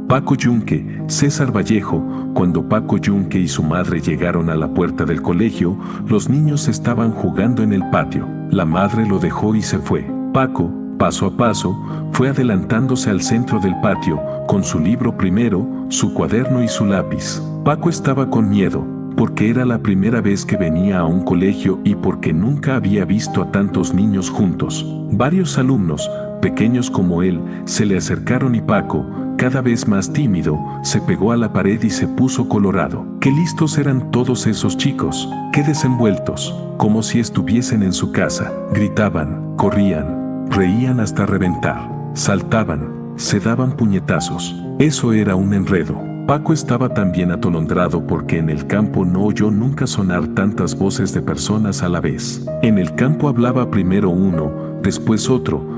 Paco Yunque, César Vallejo. Cuando Paco Yunque y su madre llegaron a la puerta del colegio, los niños estaban jugando en el patio. La madre lo dejó y se fue. Paco, paso a paso, fue adelantándose al centro del patio, con su libro primero, su cuaderno y su lápiz. Paco estaba con miedo, porque era la primera vez que venía a un colegio y porque nunca había visto a tantos niños juntos. Varios alumnos, pequeños como él, se le acercaron y Paco, cada vez más tímido, se pegó a la pared y se puso colorado. Qué listos eran todos esos chicos, qué desenvueltos, como si estuviesen en su casa. Gritaban, corrían, reían hasta reventar, saltaban, se daban puñetazos. Eso era un enredo. Paco estaba también atolondrado porque en el campo no oyó nunca sonar tantas voces de personas a la vez. En el campo hablaba primero uno, después otro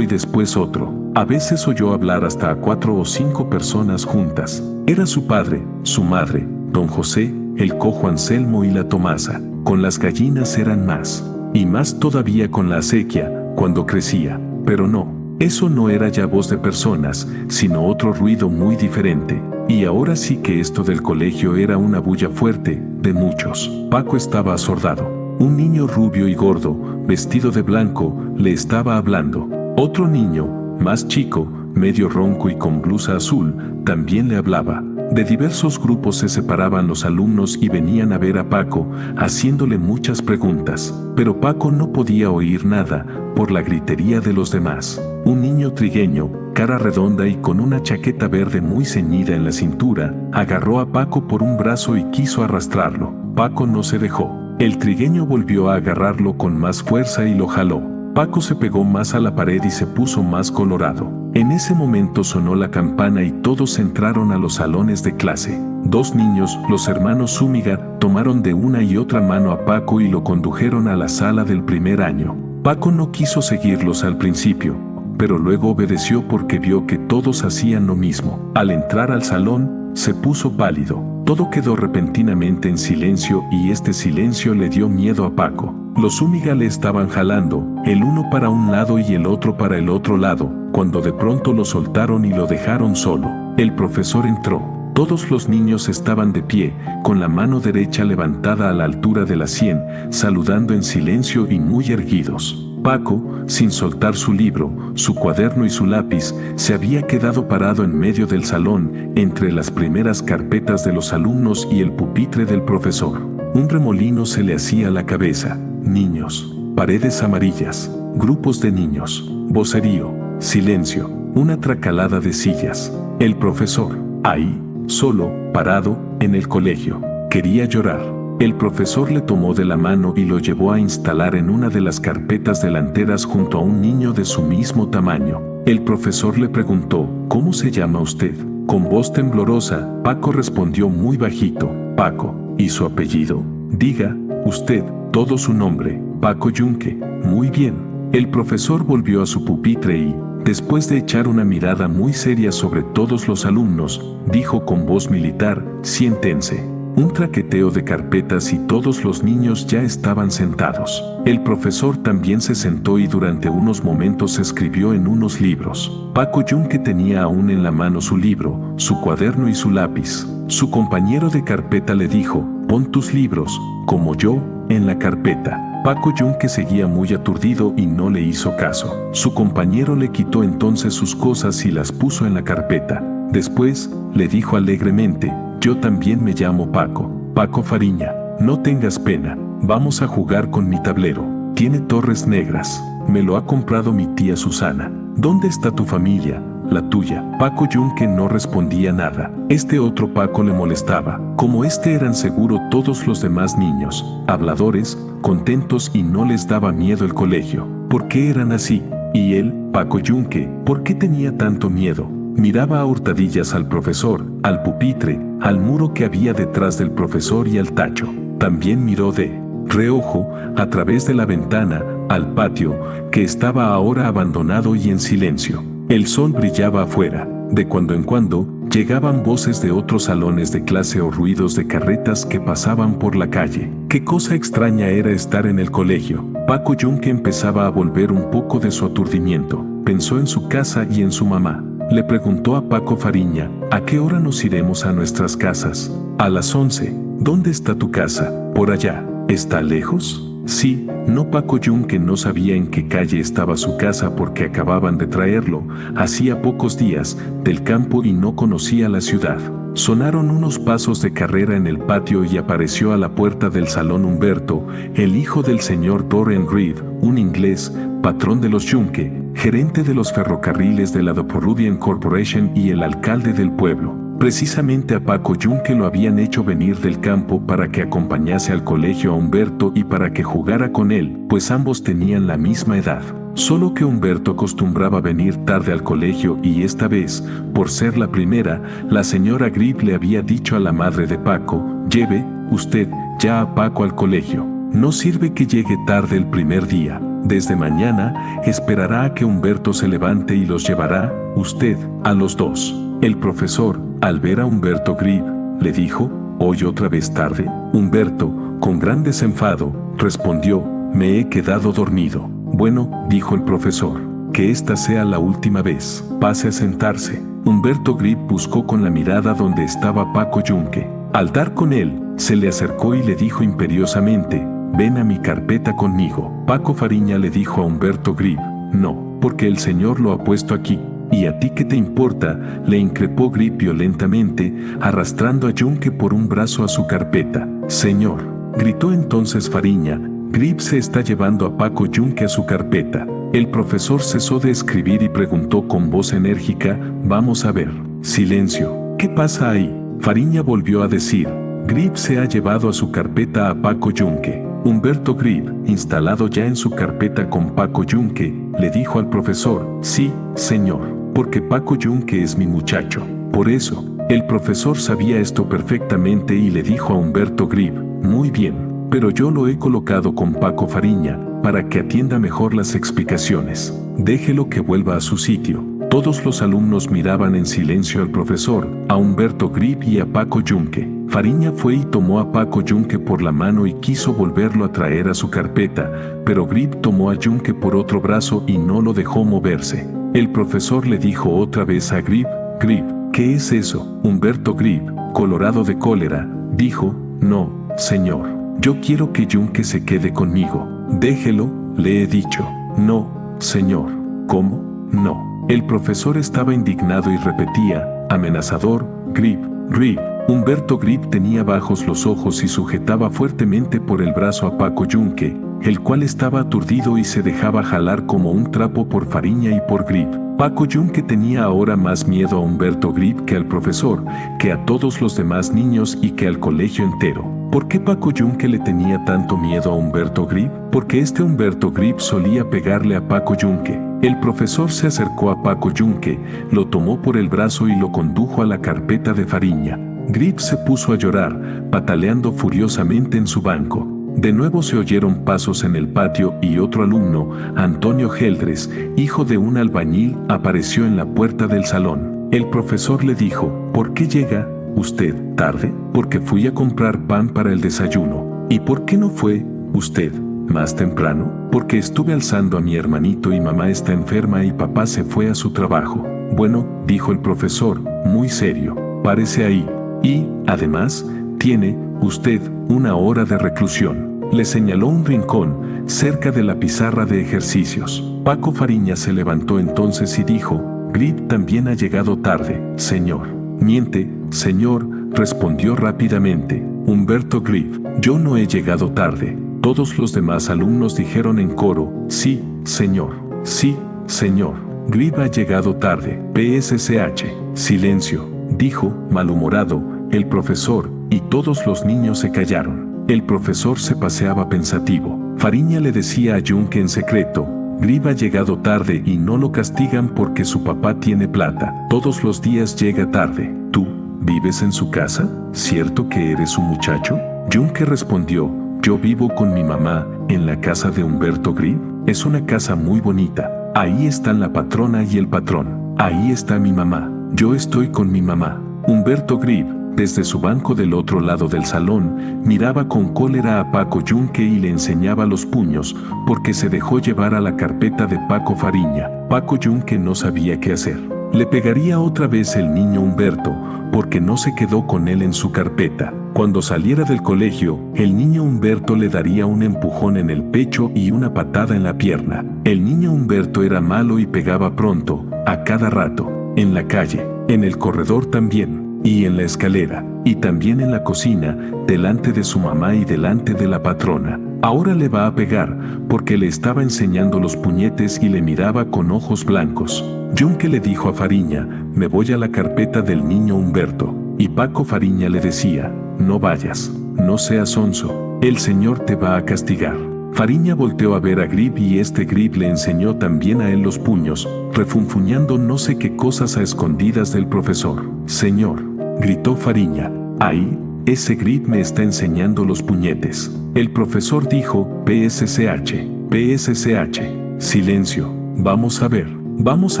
y después otro. A veces oyó hablar hasta a 4 o 5 personas juntas. Era su padre, su madre, don José, el cojo Anselmo y la Tomasa. Con las gallinas eran más. Y más todavía con la acequia, cuando crecía. Pero no, eso no era ya voz de personas, sino otro ruido muy diferente. Y ahora sí que esto del colegio era una bulla fuerte, de muchos. Paco estaba asordado. Un niño rubio y gordo, vestido de blanco, le estaba hablando. Otro niño, más chico, medio ronco y con blusa azul, también le hablaba. De diversos grupos se separaban los alumnos y venían a ver a Paco, haciéndole muchas preguntas. Pero Paco no podía oír nada, por la gritería de los demás. Un niño trigueño, cara redonda y con una chaqueta verde muy ceñida en la cintura, agarró a Paco por un brazo y quiso arrastrarlo. Paco no se dejó. El trigueño volvió a agarrarlo con más fuerza y lo jaló. Paco se pegó más a la pared y se puso más colorado. En ese momento sonó la campana y todos entraron a los salones de clase. 2 niños, los hermanos Zúñiga, tomaron de una y otra mano a Paco y lo condujeron a la sala del primer año. Paco no quiso seguirlos al principio, pero luego obedeció porque vio que todos hacían lo mismo. Al entrar al salón, se puso pálido. Todo quedó repentinamente en silencio y este silencio le dio miedo a Paco. Los Zúñiga le estaban jalando, el uno para un lado y el otro para el otro lado, cuando de pronto lo soltaron y lo dejaron solo. El profesor entró. Todos los niños estaban de pie, con la mano derecha levantada a la altura de la sien, saludando en silencio y muy erguidos. Paco, sin soltar su libro, su cuaderno y su lápiz, se había quedado parado en medio del salón, entre las primeras carpetas de los alumnos y el pupitre del profesor. Un remolino se le hacía a la cabeza. Niños, paredes amarillas, grupos de niños, vocerío, silencio, una tracalada de sillas. El profesor, ahí, solo, parado, en el colegio, quería llorar. El profesor le tomó de la mano y lo llevó a instalar en una de las carpetas delanteras junto a un niño de su mismo tamaño. El profesor le preguntó, ¿cómo se llama usted? Con voz temblorosa, Paco respondió muy bajito, Paco. ¿Y su apellido? Diga, usted, todo su nombre, Paco Yunque. Muy bien. El profesor volvió a su pupitre y, después de echar una mirada muy seria sobre todos los alumnos, dijo con voz militar, siéntense. Un traqueteo de carpetas y todos los niños ya estaban sentados. El profesor también se sentó y durante unos momentos escribió en unos libros. Paco Yunque tenía aún en la mano su libro, su cuaderno y su lápiz. Su compañero de carpeta le dijo, pon tus libros, como yo, en la carpeta. Paco Yunque seguía muy aturdido y no le hizo caso. Su compañero le quitó entonces sus cosas y las puso en la carpeta. Después, le dijo alegremente, yo también me llamo Paco, Paco Fariña. No tengas pena, vamos a jugar con mi tablero. Tiene torres negras, me lo ha comprado mi tía Susana. ¿Dónde está tu familia, la tuya? Paco Yunque no respondía nada. Este otro Paco le molestaba. Como este eran seguro todos los demás niños, habladores, contentos y no les daba miedo el colegio. ¿Por qué eran así? Y él, Paco Yunque, ¿por qué tenía tanto miedo? Miraba a hurtadillas al profesor, al pupitre, al muro que había detrás del profesor y al tacho. También miró de reojo, a través de la ventana, al patio, que estaba ahora abandonado y en silencio. El sol brillaba afuera. De cuando en cuando, llegaban voces de otros salones de clase o ruidos de carretas que pasaban por la calle. Qué cosa extraña era estar en el colegio. Paco Yunque empezaba a volver un poco de su aturdimiento. Pensó en su casa y en su mamá. Le preguntó a Paco Fariña, ¿a qué hora nos iremos a nuestras casas? A las 11. ¿Dónde está tu casa? Por allá. ¿Está lejos? Sí, no. Paco Yunque no sabía en qué calle estaba su casa porque acababan de traerlo, hacía pocos días, del campo y no conocía la ciudad. Sonaron unos pasos de carrera en el patio y apareció a la puerta del salón Humberto, el hijo del señor Dorren Reed, un inglés, patrón de los Yunque, gerente de los ferrocarriles de la Peruvian Corporation y el alcalde del pueblo. Precisamente a Paco Yunque lo habían hecho venir del campo para que acompañase al colegio a Humberto y para que jugara con él, pues ambos tenían la misma edad. Solo que Humberto acostumbraba venir tarde al colegio y esta vez, por ser la primera, la señora Grip le había dicho a la madre de Paco, lleve usted ya a Paco al colegio. No sirve que llegue tarde el primer día. Desde mañana esperará a que Humberto se levante y los llevará, usted, a los dos. El profesor, al ver a Humberto Grip, le dijo, ¿hoy otra vez tarde? Humberto, con gran desenfado, respondió, me he quedado dormido. Bueno, dijo el profesor, que esta sea la última vez. Pase a sentarse. Humberto Grip buscó con la mirada donde estaba Paco Yunque. Al dar con él, se le acercó y le dijo imperiosamente, ven a mi carpeta conmigo. Paco Fariña le dijo a Humberto Grip, no, porque el señor lo ha puesto aquí. ¿Y a ti qué te importa?, le increpó Grip violentamente, arrastrando a Yunque por un brazo a su carpeta. Señor, gritó entonces Fariña, Grip se está llevando a Paco Yunque a su carpeta. El profesor cesó de escribir y preguntó con voz enérgica, vamos a ver. Silencio. ¿Qué pasa ahí? Fariña volvió a decir, Grip se ha llevado a su carpeta a Paco Yunque. Humberto Grip, instalado ya en su carpeta con Paco Yunque, le dijo al profesor, sí, señor, porque Paco Yunque es mi muchacho. Por eso, el profesor sabía esto perfectamente y le dijo a Humberto Grip, muy bien, pero yo lo he colocado con Paco Fariña, para que atienda mejor las explicaciones. Déjelo que vuelva a su sitio. Todos los alumnos miraban en silencio al profesor, a Humberto Grip y a Paco Yunque. Fariña fue y tomó a Paco Yunque por la mano y quiso volverlo a traer a su carpeta, pero Grip tomó a Yunque por otro brazo y no lo dejó moverse. El profesor le dijo otra vez a Grip, Grip, ¿qué es eso? Humberto Grip, colorado de cólera, dijo, no, señor, yo quiero que Yunque se quede conmigo. Déjelo, le he dicho. No, señor. ¿Cómo? No. El profesor estaba indignado y repetía, amenazador, Grip, Grip. Humberto Grip tenía bajos los ojos y sujetaba fuertemente por el brazo a Paco Yunque, el cual estaba aturdido y se dejaba jalar como un trapo por Fariña y por Grip. Paco Yunque tenía ahora más miedo a Humberto Grip que al profesor, que a todos los demás niños y que al colegio entero. ¿Por qué Paco Yunque le tenía tanto miedo a Humberto Grip? Porque este Humberto Grip solía pegarle a Paco Yunque. El profesor se acercó a Paco Yunque, lo tomó por el brazo y lo condujo a la carpeta de Fariña. Grip se puso a llorar, pataleando furiosamente en su banco. De nuevo se oyeron pasos en el patio y otro alumno, Antonio Geldres, hijo de un albañil, apareció en la puerta del salón. El profesor le dijo, ¿por qué llega usted tarde? Porque fui a comprar pan para el desayuno. ¿Y por qué no fue usted más temprano? Porque estuve alzando a mi hermanito y mamá está enferma y papá se fue a su trabajo. Bueno, dijo el profesor, muy serio, párese ahí. Y, además, tiene usted una hora de reclusión. Le señaló un rincón, cerca de la pizarra de ejercicios. Paco Fariña se levantó entonces y dijo, Grip también ha llegado tarde, señor. Miente, señor, respondió rápidamente. Humberto Grip, yo no he llegado tarde. Todos los demás alumnos dijeron en coro, sí, señor. Sí, señor. Grip ha llegado tarde. PSCH. Silencio, dijo, malhumorado, el profesor, y todos los niños se callaron. El profesor se paseaba pensativo. Fariña le decía a Yunque en secreto, Grip ha llegado tarde y no lo castigan porque su papá tiene plata. Todos los días llega tarde. ¿Tú vives en su casa? ¿Cierto que eres su muchacho? Yunque respondió, yo vivo con mi mamá, en la casa de Humberto Grip. Es una casa muy bonita. Ahí están la patrona y el patrón. Ahí está mi mamá. Yo estoy con mi mamá. Humberto Grip, desde su banco del otro lado del salón, miraba con cólera a Paco Yunque y le enseñaba los puños, porque se dejó llevar a la carpeta de Paco Fariña. Paco Yunque no sabía qué hacer. Le pegaría otra vez el niño Humberto, porque no se quedó con él en su carpeta. Cuando saliera del colegio, el niño Humberto le daría un empujón en el pecho y una patada en la pierna. El niño Humberto era malo y pegaba pronto, a cada rato, en la calle, en el corredor también, y en la escalera, y también en la cocina, delante de su mamá y delante de la patrona. Ahora le va a pegar, porque le estaba enseñando los puñetes y le miraba con ojos blancos. Yunque le dijo a Fariña, me voy a la carpeta del niño Humberto. Y Paco Fariña le decía, no vayas, no seas sonso, el señor te va a castigar. Fariña volteó a ver a Grip y Grip le enseñó también a él los puños, refunfuñando no sé qué cosas a escondidas del profesor. Señor, gritó Fariña, ahí, ese Grip me está enseñando los puñetes. El profesor dijo, PSCH, PSCH. Silencio, vamos a ver. Vamos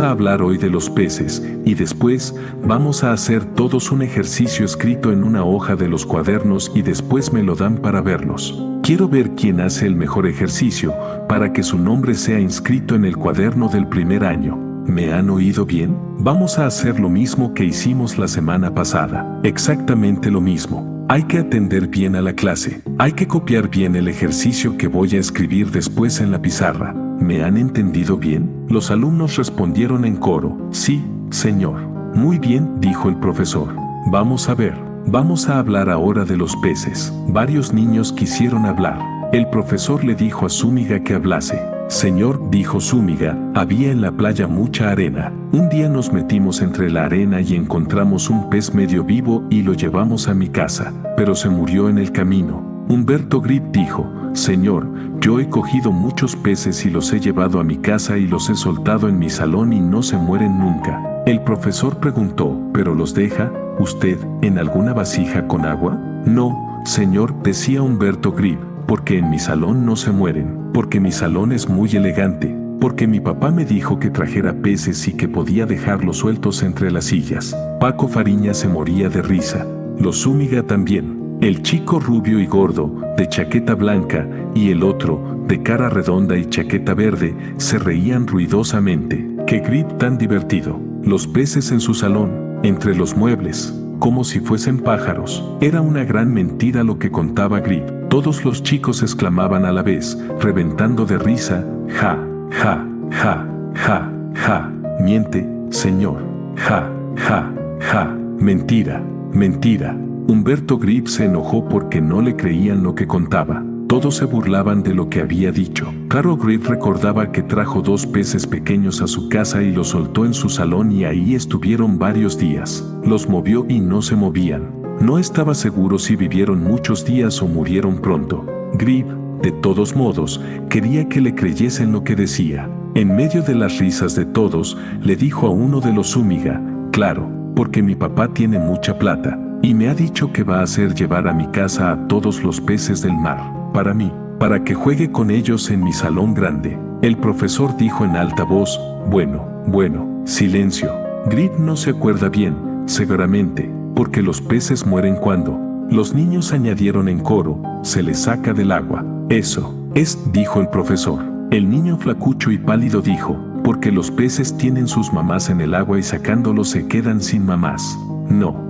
a hablar hoy de los peces, y después vamos a hacer todos un ejercicio escrito en una hoja de los cuadernos y después me lo dan para verlos. Quiero ver quién hace el mejor ejercicio, para que su nombre sea inscrito en el cuaderno del primer año. ¿Me han oído bien? Vamos a hacer lo mismo que hicimos la semana pasada. Exactamente lo mismo. Hay que atender bien a la clase. Hay que copiar bien el ejercicio que voy a escribir después en la pizarra. ¿Me han entendido bien? Los alumnos respondieron en coro. Sí, señor. Muy bien, dijo el profesor. Vamos a ver. Vamos a hablar ahora de los peces. Varios niños quisieron hablar. El profesor le dijo a Zúñiga que hablase. Señor, dijo Zúñiga, había en la playa mucha arena. Un día nos metimos entre la arena y encontramos un pez medio vivo y lo llevamos a mi casa, pero se murió en el camino. Humberto Grip dijo, Señor, yo he cogido muchos peces y los he llevado a mi casa y los he soltado en mi salón y no se mueren nunca. El profesor preguntó, ¿pero los deja usted en alguna vasija con agua? No, señor, decía Humberto Grip, porque en mi salón no se mueren, porque mi salón es muy elegante, porque mi papá me dijo que trajera peces y que podía dejarlos sueltos entre las sillas. Paco Fariña se moría de risa, los Zúñiga también. El chico rubio y gordo, de chaqueta blanca, y el otro, de cara redonda y chaqueta verde, se reían ruidosamente. ¡Qué Grip tan divertido! Los peces en su salón, entre los muebles, como si fuesen pájaros. Era una gran mentira lo que contaba Grip. Todos los chicos exclamaban a la vez, reventando de risa, ja, ja, ja, ja, ja. Miente, señor. Ja, ja, ja. Mentira, mentira. Humberto Grip se enojó porque no le creían lo que contaba. Todos se burlaban de lo que había dicho. Caro Grip recordaba que trajo 2 peces pequeños a su casa y los soltó en su salón y ahí estuvieron varios días. Los movió y no se movían. No estaba seguro si vivieron muchos días o murieron pronto. Grip, de todos modos, quería que le creyesen lo que decía. En medio de las risas de todos, le dijo a uno de los Zúñiga, claro, porque mi papá tiene mucha plata. Y me ha dicho que va a hacer llevar a mi casa a todos los peces del mar, para mí, para que juegue con ellos en mi salón grande. El profesor dijo en alta voz, bueno, silencio. Grip no se acuerda bien, seguramente, porque los peces mueren cuando. Los niños añadieron en coro, se les saca del agua. Eso es, dijo el profesor. El niño flacucho y pálido dijo, porque los peces tienen sus mamás en el agua y sacándolos se quedan sin mamás. No,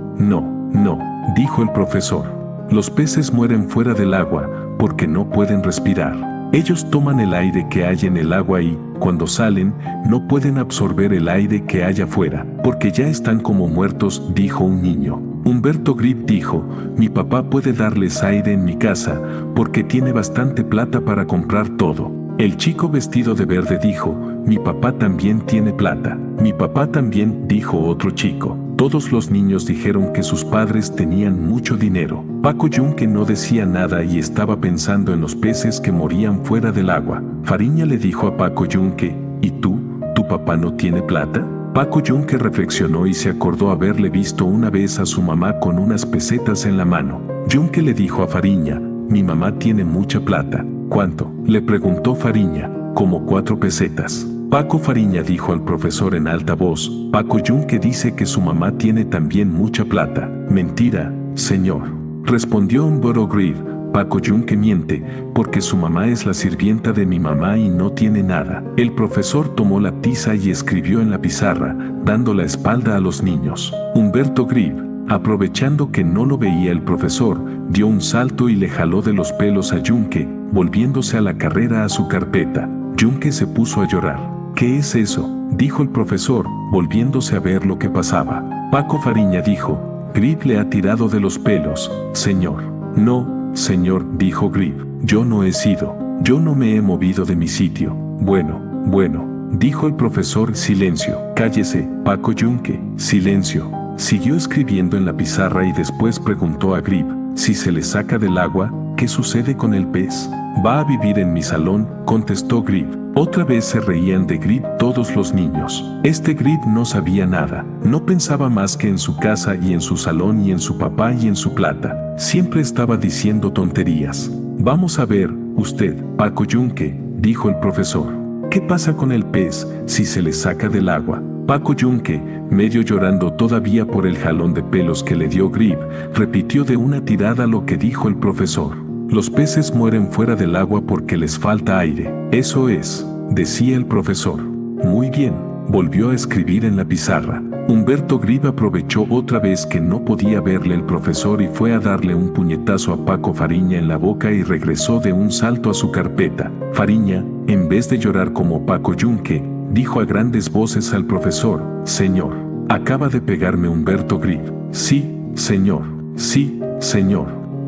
dijo el profesor. Los peces mueren fuera del agua porque no pueden respirar. Ellos toman el aire que hay en el agua y, cuando salen, no pueden absorber el aire que hay afuera, porque ya están como muertos, dijo un niño. Humberto Grip dijo, mi papá puede darles aire en mi casa porque tiene bastante plata para comprar todo. El chico vestido de verde dijo, mi papá también tiene plata. Mi papá también, dijo otro chico. Todos los niños dijeron que sus padres tenían mucho dinero. Paco Yunque no decía nada y estaba pensando en los peces que morían fuera del agua. Fariña le dijo a Paco Yunque, ¿y tú? ¿Tu papá no tiene plata? Paco Yunque reflexionó y se acordó haberle visto una vez a su mamá con unas pesetas en la mano. Yunque le dijo a Fariña, mi mamá tiene mucha plata. ¿Cuánto? Le preguntó Fariña. Como 4 pesetas. Paco Fariña dijo al profesor en alta voz, Paco Yunque dice que su mamá tiene también mucha plata. Mentira, señor. Respondió Humberto Grip, Paco Yunque miente, porque su mamá es la sirvienta de mi mamá y no tiene nada. El profesor tomó la tiza y escribió en la pizarra, dando la espalda a los niños. Humberto Grip, aprovechando que no lo veía el profesor, dio un salto y le jaló de los pelos a Yunque, volviéndose a la carrera a su carpeta. Yunque se puso a llorar. ¿Qué es eso?, dijo el profesor, volviéndose a ver lo que pasaba. Paco Fariña dijo: Grip le ha tirado de los pelos, señor. No, señor, dijo Grip, yo no he sido, yo no me he movido de mi sitio. Bueno, dijo el profesor. Silencio. Cállese, Paco Yunque. Silencio. Siguió escribiendo en la pizarra y después preguntó a Grip: si se le saca del agua, ¿qué sucede con el pez? Va a vivir en mi salón, contestó Grip. Otra vez se reían de Grip todos los niños. Este Grip no sabía nada, no pensaba más que en su casa y en su salón y en su papá y en su plata. Siempre estaba diciendo tonterías. Vamos a ver, usted, Paco Yunque, dijo el profesor. ¿Qué pasa con el pez si se le saca del agua? Paco Yunque, medio llorando todavía por el jalón de pelos que le dio Grip, repitió de una tirada lo que dijo el profesor. Los peces mueren fuera del agua porque les falta aire. Eso es, decía el profesor. Muy bien, volvió a escribir en la pizarra. Humberto Grip aprovechó otra vez que no podía verle el profesor y fue a darle un puñetazo a Paco Fariña en la boca y regresó de un salto a su carpeta. Fariña, en vez de llorar como Paco Yunque, dijo a grandes voces al profesor: señor, acaba de pegarme Humberto Grip. Sí, señor,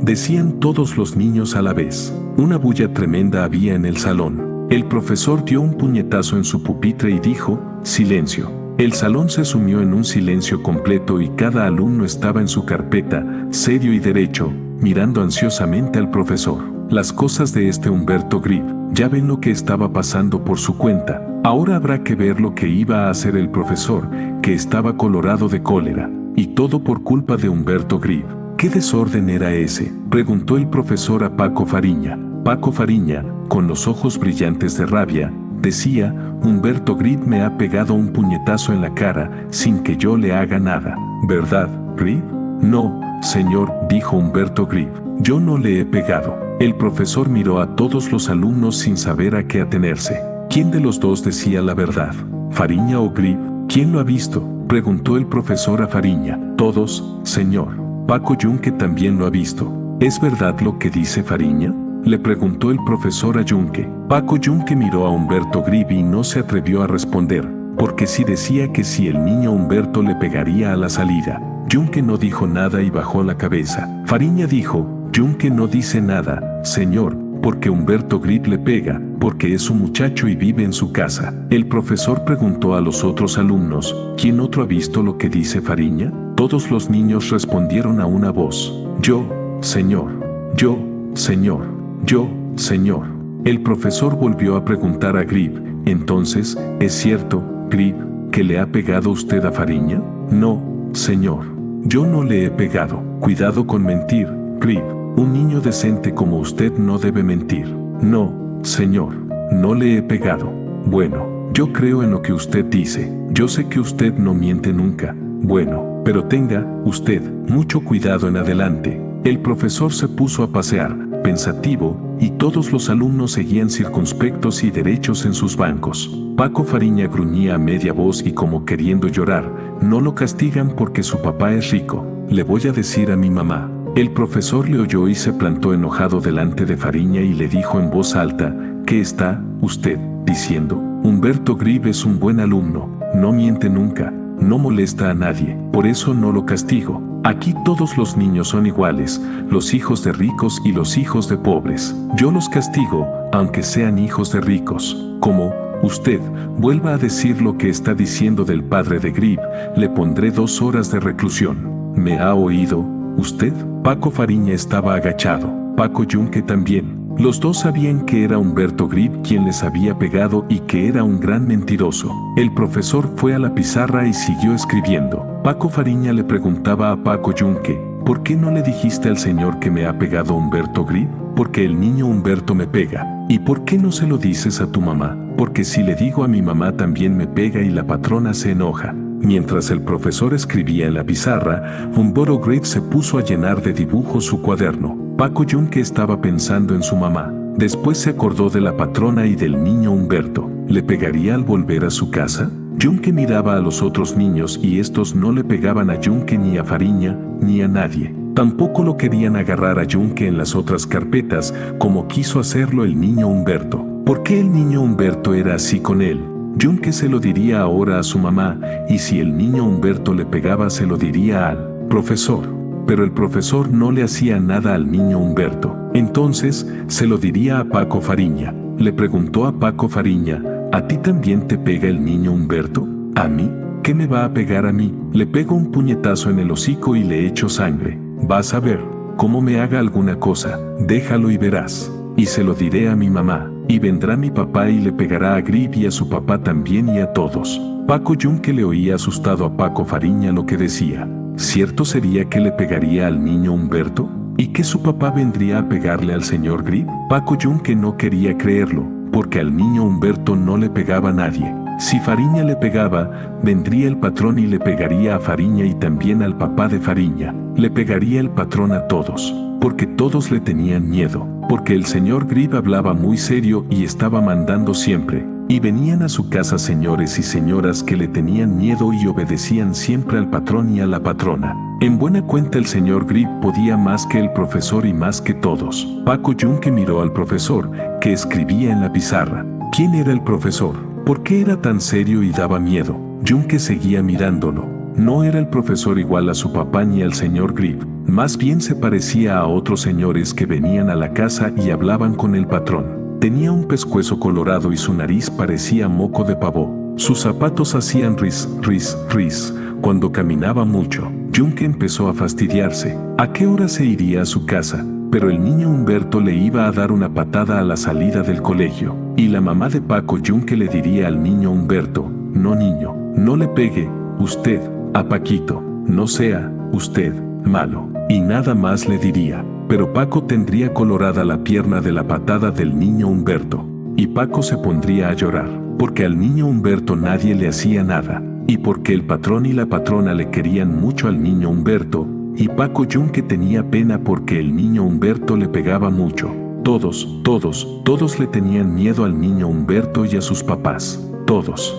decían todos los niños a la vez. Una bulla tremenda había en el salón. El profesor dio un puñetazo en su pupitre y dijo: silencio. El salón se sumió en un silencio completo y cada alumno estaba en su carpeta, serio y derecho, mirando ansiosamente al profesor. Las cosas de este Humberto Grip, ya ven lo que estaba pasando por su cuenta. Ahora habrá que ver lo que iba a hacer el profesor, que estaba colorado de cólera. Y todo por culpa de Humberto Grip. ¿Qué desorden era ese?, preguntó el profesor a Paco Fariña. Paco Fariña, con los ojos brillantes de rabia, decía: Humberto Grip me ha pegado un puñetazo en la cara sin que yo le haga nada. ¿Verdad, Grip? No, señor, dijo Humberto Grip. Yo no le he pegado. El profesor miró a todos los alumnos sin saber a qué atenerse. ¿Quién de los dos decía la verdad? ¿Fariña o Grip? ¿Quién lo ha visto?, preguntó el profesor a Fariña. Todos, señor. Paco Yunque también lo ha visto. ¿Es verdad lo que dice Fariña?, le preguntó el profesor a Yunque. Paco Yunque miró a Humberto Grip y no se atrevió a responder, porque sí decía que si el niño Humberto le pegaría a la salida. Yunque no dijo nada y bajó la cabeza. Fariña dijo: Yunque no dice nada, señor, porque Humberto Grip le pega, porque es un muchacho y vive en su casa. El profesor preguntó a los otros alumnos: ¿quién otro ha visto lo que dice Fariña? Todos los niños respondieron a una voz: yo, señor. Yo, señor. Yo, señor. El profesor volvió a preguntar a Grip: entonces, ¿es cierto, Grip, que le ha pegado usted a Fariña? No, señor. Yo no le he pegado. Cuidado con mentir, Grip. Un niño decente como usted no debe mentir. No, señor. No le he pegado. Bueno, yo creo en lo que usted dice. Yo sé que usted no miente nunca. Bueno, pero tenga, usted, mucho cuidado en adelante. El profesor se puso a pasear, pensativo, y todos los alumnos seguían circunspectos y derechos en sus bancos. Paco Fariña gruñía a media voz y como queriendo llorar: no lo castigan porque su papá es rico. Le voy a decir a mi mamá. El profesor le oyó y se plantó enojado delante de Fariña y le dijo en voz alta: ¿qué está usted diciendo? Humberto Grip es un buen alumno, no miente nunca, no molesta a nadie, por eso no lo castigo. Aquí todos los niños son iguales, los hijos de ricos y los hijos de pobres. Yo los castigo, aunque sean hijos de ricos. Como usted vuelva a decir lo que está diciendo del padre de Grip, le pondré 2 horas de reclusión. ¿Me ha oído usted? Paco Fariña estaba agachado, Paco Yunque también. Los dos sabían que era Humberto Grip quien les había pegado y que era un gran mentiroso. El profesor fue a la pizarra y siguió escribiendo. Paco Fariña le preguntaba a Paco Yunque: ¿por qué no le dijiste al señor que me ha pegado Humberto Grip? Porque el niño Humberto me pega. ¿Y por qué no se lo dices a tu mamá? Porque si le digo a mi mamá también me pega y la patrona se enoja. Mientras el profesor escribía en la pizarra, Humberto Grip se puso a llenar de dibujos su cuaderno. Paco Yunque estaba pensando en su mamá. Después se acordó de la patrona y del niño Humberto. ¿Le pegaría al volver a su casa? Yunque miraba a los otros niños y estos no le pegaban a Yunque ni a Fariña, ni a nadie. Tampoco lo querían agarrar a Yunque en las otras carpetas, como quiso hacerlo el niño Humberto. ¿Por qué el niño Humberto era así con él? Yunque se lo diría ahora a su mamá, y si el niño Humberto le pegaba se lo diría al profesor. Pero el profesor no le hacía nada al niño Humberto. Entonces, se lo diría a Paco Fariña. Le preguntó a Paco Fariña, ¿a ti también te pega el niño Humberto? ¿A mí? ¿Qué me va a pegar a mí? Le pego un puñetazo en el hocico y le echo sangre. Vas a ver, cómo me haga alguna cosa, déjalo y verás. Y se lo diré a mi mamá, y vendrá mi papá y le pegará a Grib y a su papá también y a todos. Paco Yunque le oía asustado a Paco Fariña lo que decía. ¿Cierto sería que le pegaría al niño Humberto? ¿Y que su papá vendría a pegarle al señor Grib? Paco Yunque no quería creerlo, porque al niño Humberto no le pegaba nadie. Si Fariña le pegaba, vendría el patrón y le pegaría a Fariña y también al papá de Fariña. Le pegaría el patrón a todos, porque todos le tenían miedo, porque el señor Grib hablaba muy serio y estaba mandando siempre, y venían a su casa señores y señoras que le tenían miedo y obedecían siempre al patrón y a la patrona. En buena cuenta el señor Grib podía más que el profesor y más que todos. Paco Yunque miró al profesor, que escribía en la pizarra. ¿Quién era el profesor? ¿Por qué era tan serio y daba miedo? Yunque seguía mirándolo. No era el profesor igual a su papá ni al señor Grib. Más bien se parecía a otros señores que venían a la casa y hablaban con el patrón. Tenía un pescuezo colorado y su nariz parecía moco de pavo. Sus zapatos hacían ris, ris, ris cuando caminaba mucho. Yunque empezó a fastidiarse. ¿A qué hora se iría a su casa? Pero el niño Humberto le iba a dar una patada a la salida del colegio. Y la mamá de Paco Yunque le diría al niño Humberto, no niño, no le pegue, usted, a Paquito, no sea, usted, malo. Y nada más le diría. Pero Paco tendría colorada la pierna de la patada del niño Humberto. Y Paco se pondría a llorar, porque al niño Humberto nadie le hacía nada. Y porque el patrón y la patrona le querían mucho al niño Humberto, y Paco Yunque tenía pena porque el niño Humberto le pegaba mucho. Todos le tenían miedo al niño Humberto y a sus papás. Todos.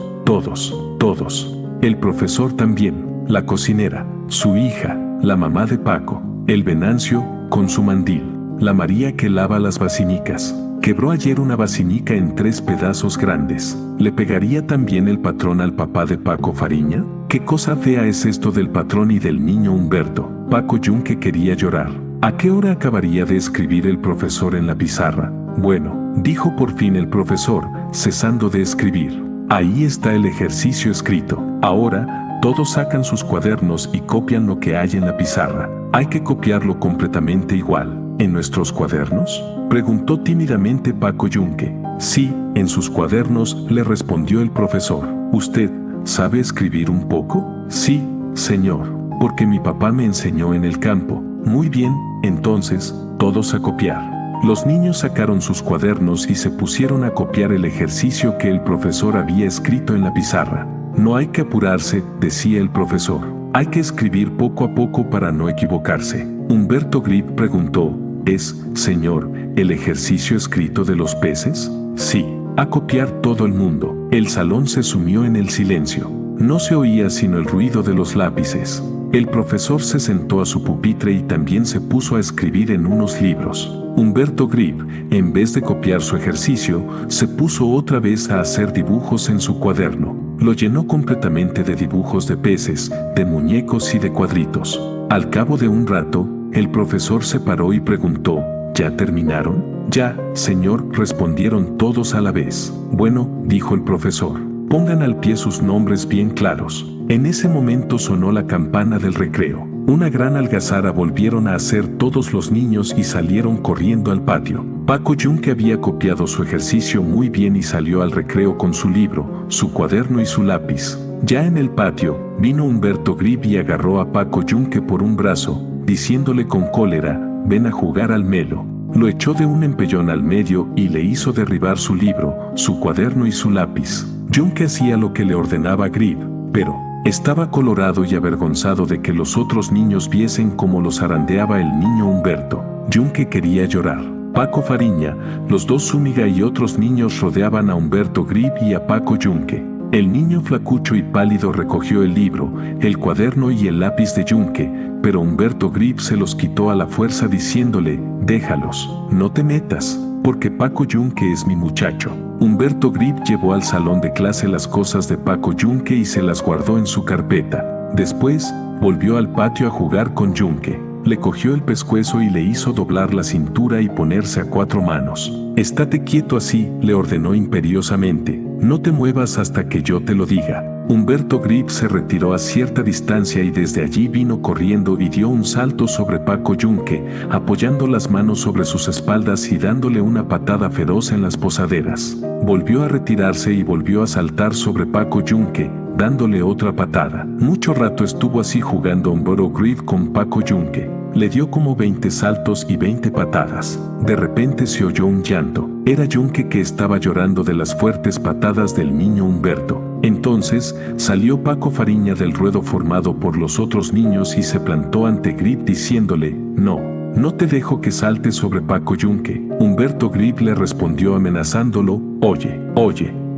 El profesor también, la cocinera, su hija, la mamá de Paco, el Venancio, con su mandil, la María que lava las basinicas. Quebró ayer una basinica en 3 pedazos grandes. ¿Le pegaría también el patrón al papá de Paco Fariña? ¿Qué cosa fea es esto del patrón y del niño Humberto? Paco Yunque quería llorar. ¿A qué hora acabaría de escribir el profesor en la pizarra? Bueno, dijo por fin el profesor, cesando de escribir. Ahí está el ejercicio escrito. Ahora, todos sacan sus cuadernos y copian lo que hay en la pizarra. Hay que copiarlo completamente igual. ¿En nuestros cuadernos?, preguntó tímidamente Paco Yunque. Sí, en sus cuadernos, le respondió el profesor. ¿Usted sabe escribir un poco? Sí, señor, porque mi papá me enseñó en el campo. Muy bien, entonces, todos a copiar. Los niños sacaron sus cuadernos y se pusieron a copiar el ejercicio que el profesor había escrito en la pizarra. No hay que apurarse, decía el profesor. Hay que escribir poco a poco para no equivocarse. Humberto Grib preguntó, ¿es, señor, el ejercicio escrito de los peces? Sí, a copiar todo el mundo. El salón se sumió en el silencio. No se oía sino el ruido de los lápices. El profesor se sentó a su pupitre y también se puso a escribir en unos libros. Humberto Grib, en vez de copiar su ejercicio, se puso otra vez a hacer dibujos en su cuaderno. Lo llenó completamente de dibujos de peces, de muñecos y de cuadritos. Al cabo de un rato, el profesor se paró y preguntó, ¿ya terminaron? Ya, señor, respondieron todos a la vez. Bueno, dijo el profesor, pongan al pie sus nombres bien claros. En ese momento sonó la campana del recreo. Una gran algazara volvieron a hacer todos los niños y salieron corriendo al patio. Paco Yunque había copiado su ejercicio muy bien y salió al recreo con su libro, su cuaderno y su lápiz. Ya en el patio, vino Humberto Grib y agarró a Paco Yunque por un brazo, diciéndole con cólera, ven a jugar al melo. Lo echó de un empellón al medio y le hizo derribar su libro, su cuaderno y su lápiz. Yunque hacía lo que le ordenaba Grib, pero Estaba colorado y avergonzado de que los otros niños viesen cómo lo zarandeaba el niño Humberto. Yunque quería llorar. Paco Fariña, los dos Zúñiga y otros niños rodeaban a Humberto Grip y a Paco Yunque. El niño flacucho y pálido recogió el libro, el cuaderno y el lápiz de Yunque, pero Humberto Grip se los quitó a la fuerza diciéndole: déjalos, no te metas, porque Paco Yunque es mi muchacho. Humberto Grip llevó al salón de clase las cosas de Paco Yunque y se las guardó en su carpeta. Después, volvió al patio a jugar con Yunque. Le cogió el pescuezo y le hizo doblar la cintura y ponerse a 4 manos. Estate quieto así, le ordenó imperiosamente. No te muevas hasta que yo te lo diga. Humberto Grip se retiró a cierta distancia y desde allí vino corriendo y dio un salto sobre Paco Yunque, apoyando las manos sobre sus espaldas y dándole una patada feroz en las posaderas. Volvió a retirarse y volvió a saltar sobre Paco Yunque, dándole otra patada. Mucho rato estuvo así jugando Humberto Grip con Paco Yunque. Le dio como 20 saltos y 20 patadas. De repente se oyó un llanto. Era Yunque que estaba llorando de las fuertes patadas del niño Humberto. Entonces salió Paco Fariña del ruedo formado por los otros niños y se plantó ante Grip diciéndole: no te dejo que saltes sobre Paco Yunque. Humberto Grip le respondió amenazándolo: oye,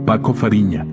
Paco Fariña,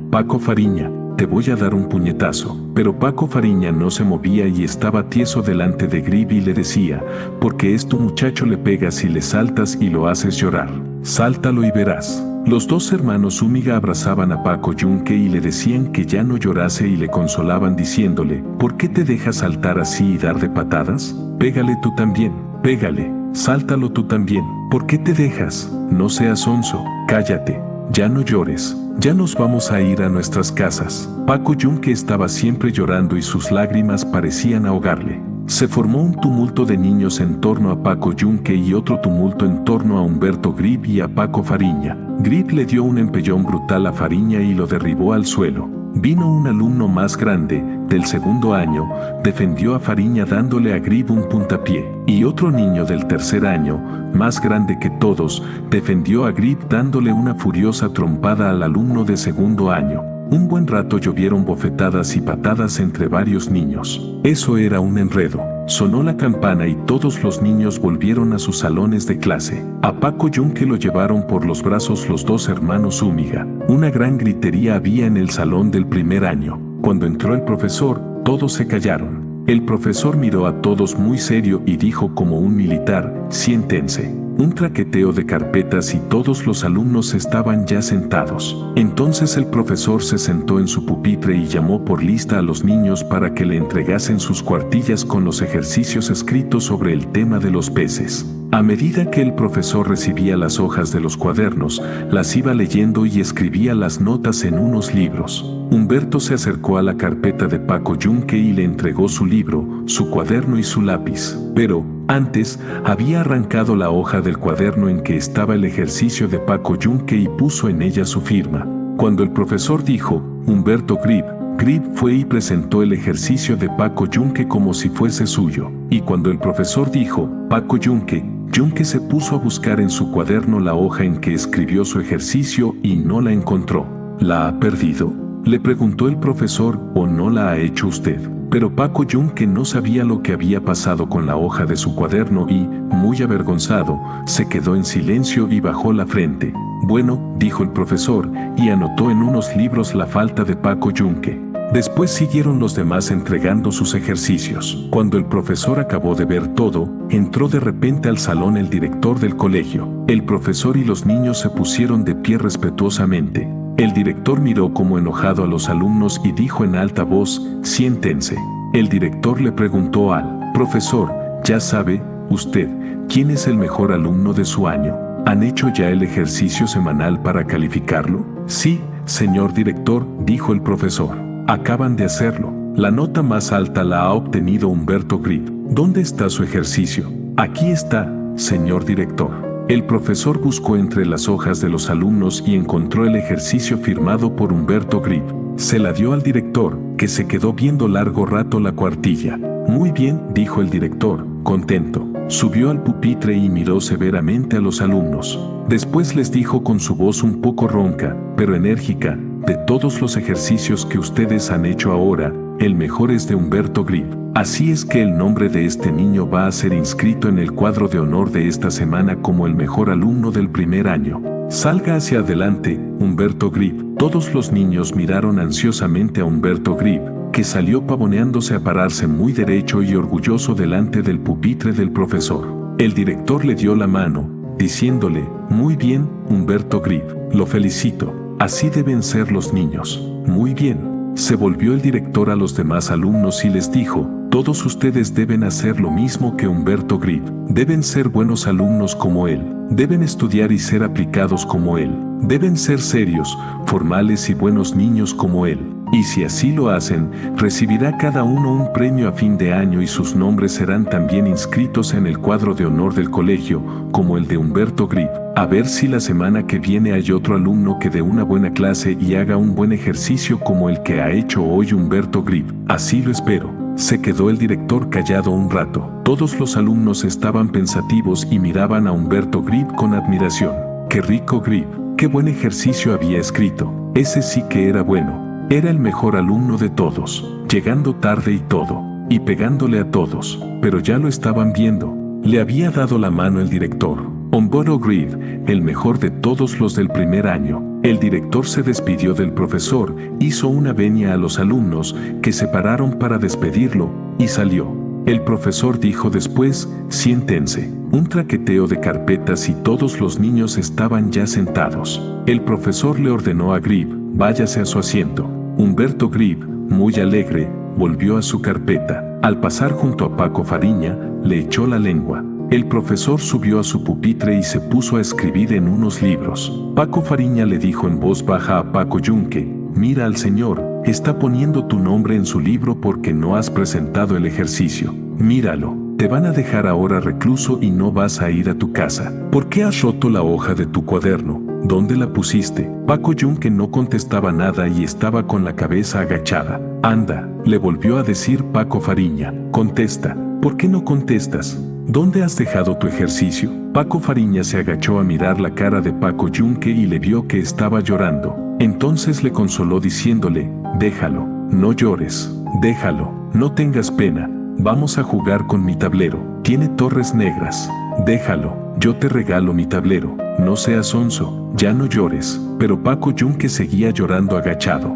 te voy a dar un puñetazo. Pero Paco Fariña no se movía y estaba tieso delante de Grip y le decía: porque es tu muchacho, le pegas y le saltas y lo haces llorar. Sáltalo y verás. Los dos hermanos Zúñiga abrazaban a Paco Yunque y le decían que ya no llorase y le consolaban diciéndole: ¿por qué te dejas saltar así y dar de patadas? Pégale tú también, pégale, sáltalo tú también. ¿Por qué te dejas? No seas sonso, cállate, ya no llores. Ya nos vamos a ir a nuestras casas. Paco Yunque estaba siempre llorando y sus lágrimas parecían ahogarle. Se formó un tumulto de niños en torno a Paco Yunque y otro tumulto en torno a Humberto Grip y a Paco Fariña. Grip le dio un empellón brutal a Fariña y lo derribó al suelo. Vino un alumno más grande, del segundo año, defendió a Fariña dándole a Grip un puntapié. Y otro niño del tercer año, más grande que todos, defendió a Grip dándole una furiosa trompada al alumno de segundo año. Un buen rato llovieron bofetadas y patadas entre varios niños. Eso era un enredo. Sonó la campana y todos los niños volvieron a sus salones de clase. A Paco Yunque lo llevaron por los brazos los dos hermanos Zúñiga. Una gran gritería había en el salón del primer año. Cuando entró el profesor, todos se callaron. El profesor miró a todos muy serio y dijo como un militar: siéntense. Un traqueteo de carpetas y todos los alumnos estaban ya sentados. Entonces el profesor se sentó en su pupitre y llamó por lista a los niños para que le entregasen sus cuartillas con los ejercicios escritos sobre el tema de los peces. A medida que el profesor recibía las hojas de los cuadernos, las iba leyendo y escribía las notas en unos libros. Humberto se acercó a la carpeta de Paco Yunque y le entregó su libro, su cuaderno y su lápiz. Pero, antes, había arrancado la hoja del cuaderno en que estaba el ejercicio de Paco Yunque y puso en ella su firma. Cuando el profesor dijo: Humberto Grip, Grip fue y presentó el ejercicio de Paco Yunque como si fuese suyo. Y cuando el profesor dijo: Paco Yunque, Yunque se puso a buscar en su cuaderno la hoja en que escribió su ejercicio y no la encontró. ¿La ha perdido?, le preguntó el profesor. ¿O no la ha hecho usted? Pero Paco Yunque no sabía lo que había pasado con la hoja de su cuaderno y, muy avergonzado, se quedó en silencio y bajó la frente. Bueno, dijo el profesor, y anotó en unos libros la falta de Paco Yunque. Después siguieron los demás entregando sus ejercicios. Cuando el profesor acabó de ver todo, entró de repente al salón el director del colegio. El profesor y los niños se pusieron de pie respetuosamente. El director miró como enojado a los alumnos y dijo en alta voz: siéntense. El director le preguntó al profesor: ¿ya sabe usted quién es el mejor alumno de su año? ¿Han hecho ya el ejercicio semanal para calificarlo? Sí, señor director, dijo el profesor. Acaban de hacerlo. La nota más alta la ha obtenido Humberto Grip. ¿Dónde está su ejercicio? Aquí está, señor director. El profesor buscó entre las hojas de los alumnos y encontró el ejercicio firmado por Humberto Grip. Se la dio al director, que se quedó viendo largo rato la cuartilla. Muy bien, dijo el director, contento. Subió al pupitre y miró severamente a los alumnos. Después les dijo con su voz un poco ronca, pero enérgica: de todos los ejercicios que ustedes han hecho ahora, el mejor es de Humberto Grip. Así es que el nombre de este niño va a ser inscrito en el cuadro de honor de esta semana como el mejor alumno del primer año. Salga hacia adelante, Humberto Grip. Todos los niños miraron ansiosamente a Humberto Grip, que salió pavoneándose a pararse muy derecho y orgulloso delante del pupitre del profesor. El director le dio la mano, diciéndole: «Muy bien, Humberto Grip, lo felicito. Así deben ser los niños». «Muy bien». Se volvió el director a los demás alumnos y les dijo: «Todos ustedes deben hacer lo mismo que Humberto Grip. Deben ser buenos alumnos como él. Deben estudiar y ser aplicados como él. Deben ser serios, formales y buenos niños como él. Y si así lo hacen, recibirá cada uno un premio a fin de año y sus nombres serán también inscritos en el cuadro de honor del colegio, como el de Humberto Grip. A ver si la semana que viene hay otro alumno que dé una buena clase y haga un buen ejercicio como el que ha hecho hoy Humberto Grip. Así lo espero». Se quedó el director callado un rato. Todos los alumnos estaban pensativos y miraban a Humberto Grip con admiración. «Qué rico Grip, qué buen ejercicio había escrito. Ese sí que era bueno. Era el mejor alumno de todos, llegando tarde y todo, y pegándole a todos, pero ya lo estaban viendo». Le había dado la mano el director. Humberto Grip, el mejor de todos los del primer año. El director se despidió del profesor, hizo una venia a los alumnos, que se pararon para despedirlo, y salió. El profesor dijo después: «Siéntense». Un traqueteo de carpetas y todos los niños estaban ya sentados. El profesor le ordenó a Grip: «Váyase a su asiento». Humberto Grip, muy alegre, volvió a su carpeta. Al pasar junto a Paco Fariña, le echó la lengua. El profesor subió a su pupitre y se puso a escribir en unos libros. Paco Fariña le dijo en voz baja a Paco Yunque: «Mira al señor, está poniendo tu nombre en su libro porque no has presentado el ejercicio. Míralo, te van a dejar ahora recluso y no vas a ir a tu casa. ¿Por qué has roto la hoja de tu cuaderno? ¿Dónde la pusiste?». Paco Yunque no contestaba nada y estaba con la cabeza agachada. «Anda», le volvió a decir Paco Fariña, «contesta». «¿Por qué no contestas? ¿Dónde has dejado tu ejercicio?». Paco Fariña se agachó a mirar la cara de Paco Yunque y le vio que estaba llorando. Entonces le consoló diciéndole: «Déjalo, no llores, déjalo, no tengas pena. Vamos a jugar con mi tablero, tiene torres negras. Déjalo, yo te regalo mi tablero, no seas sonso, ya no llores». Pero Paco Yunque seguía llorando agachado.